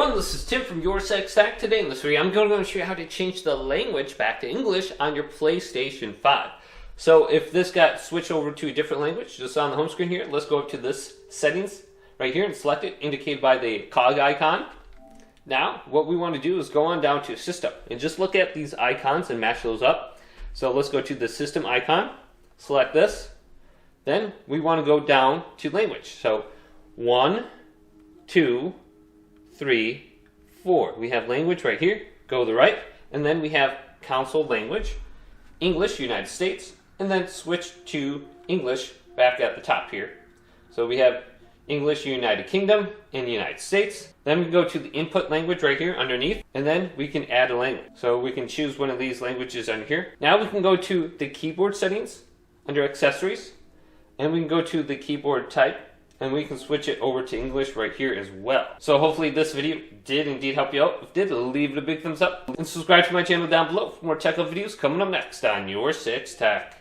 everyone, this is Tim from YourSixTech. Today in this video, I'm going to show you how to change the language back to English on your PlayStation 5. So if this got switched over to a different language, just on the home screen here, let's go up to this settings right here and select it, indicated by the cog icon. Now, what we want to do is go on down to System and just look at these icons and match those up. So let's go to the System icon, select this. Then we want to go down to Language. So 1, 2, 3, 4. We have language right here, go to the right, and then we have console language, English, United States, and then switch to English back at the top here. So we have English, United Kingdom, and United States. Then we go to the input language right here underneath, and then we can add a language. So we can choose one of these languages under here. Now we can go to the keyboard settings under accessories, and we can go to the keyboard type, and we can switch it over to English right here as well. So hopefully this video did indeed help you out. If it did, leave it a big thumbs up and subscribe to my channel down below for more tech videos coming up next on YourSixTech.